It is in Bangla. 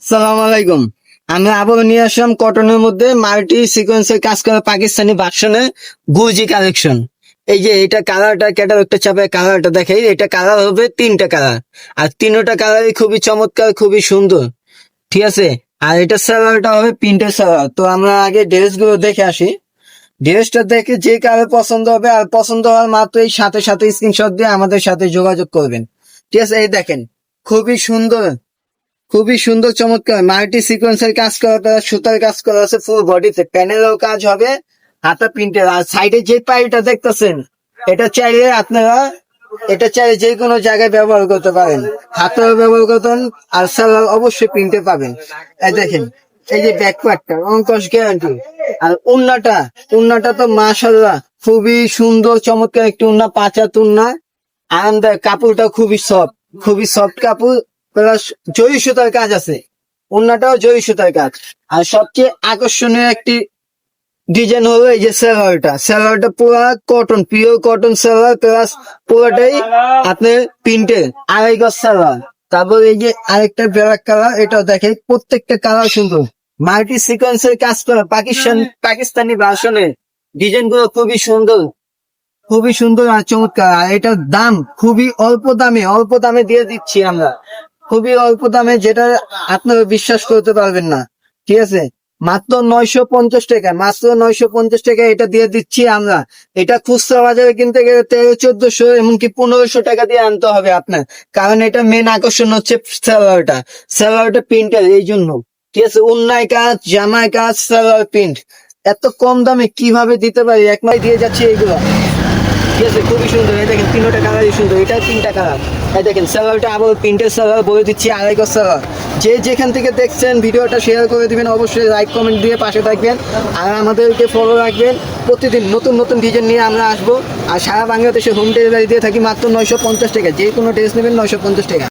সালাম আলাইকুম। আমি আবারও নিয়ে আসলাম কটনের মধ্যে মাল্টি সিকোয়েন্সের কাজ করা পাকিস্তানি ভার্সনে গুজি কালেকশন। এই যে এটা কালারটা ক্যাটালগটা চাপে কালারটা দেখাই, এটা কালার হবে তিনটা কালার, আর তিনটা কালারই খুবই চমৎকার, খুবই সুন্দর। ঠিক আছে। আর এটা সালোয়ারটা হবে প্রিন্টের সালোয়ার। তো আমরা আগে ড্রেস গুলো দেখে আসি। ড্রেসটা দেখে যে কালার পছন্দ হবে, আর পছন্দ হওয়ার মাত্রই সাথে সাথে স্ক্রিনশট দিয়ে আমাদের সাথে যোগাযোগ করবেন। ঠিক আছে। এই দেখেন, খুবই সুন্দর, খুবই সুন্দর চমৎকার মাল্টি সিকোয়েন্সের কাজ করা, সুতার কাজ করা আছে ফুল বডিতে, প্যানেলও কাজ হবে, হাতা প্রিন্টের। আর সাইডে যে পাইটা দেখতেছেন, এটা চাইলে আপনারা এটা চাইলে যে কোনো জায়গায় ব্যবহার করতে পারেন, হাতেও ব্যবহার করতেন। আর সালোয়ার অবশ্যই প্রিন্টে পাবেন। এই দেখেন, এই যে ব্যাক পার্টটা অঙ্কশ গ্যারান্টি। আর উন্নাটা তো মাশাআল্লাহ খুবই সুন্দর চমৎকার একটি উন্না, পাঁচা তুন্না, আরামদায়ক। কাপড়টা খুবই সফট কাপড়, প্লাস জরি সুতার কাজ আছে। ওন্নাটাও জরি সুতার কাজ। আর সবচেয়ে আকর্ষণীয় একটি ডিজাইন হলো এই যে সালোয়ারটা পুরা cotton, pure cotton salwar, plus পুরাটাই আপনার প্রিন্টের আড়াই গজ সালোয়ার। তারপর এই যে আরেকটা ব্ল্যাক কালার, এটাও দেখে প্রত্যেকটা কালার সুন্দর। মাল্টি সিকোয়েন্সের কাজ করা পাকিস্তানি ভার্সনে ডিজাইন গুলো খুবই সুন্দর আর চমৎকার। আর এটার দাম খুবই অল্প দামে দিয়ে দিচ্ছি আমরা, খুবই অল্প দামে, যেটা আপনারা বিশ্বাস করতে পারবেন না। ঠিক আছে। মাত্র 950 টাকা, মাত্র 950 টাকা এটা দিয়ে দিচ্ছি আমরা। এটা খুচরা বাজারে কিনতে গেলে 1300-1400 এমনকি 1500 টাকা দিয়ে আনতে হবে আপনার। কারণ এটা মেন আকর্ষণ হচ্ছে সালোয়ারটা প্রিন্টের, এই জন্য। ঠিক আছে। উন্নায় কাজ, জামায় কাজ, সালোয়ার প্রিন্ট। এত কম দামে কিভাবে দিতে পারি, এক মাস দিয়ে যাচ্ছি এইগুলো। ঠিক আছে। খুবই সুন্দর। এই দেখেন তিনটা কালারই সুন্দর, এটা তিনটা কালার। এই দেখেন সালোয়ারটা আবার প্রিন্টের সালোয়ার, বলে দিচ্ছি আড়াই গজ সালোয়ার। যে যেখান থেকে দেখছেন ভিডিওটা শেয়ার করে দিবেন, অবশ্যই লাইক কমেন্ট দিয়ে পাশে থাকবেন, আর আমাদেরকে ফলো রাখবেন। প্রতিদিন নতুন নতুন ডিজাইন নিয়ে আমরা আসবো। আর সারা বাংলাদেশে হোম ডেলিভারি দিয়ে থাকি মাত্র 950 টাকা। যে কোনো ড্রেস নেবেন 950 টাকা।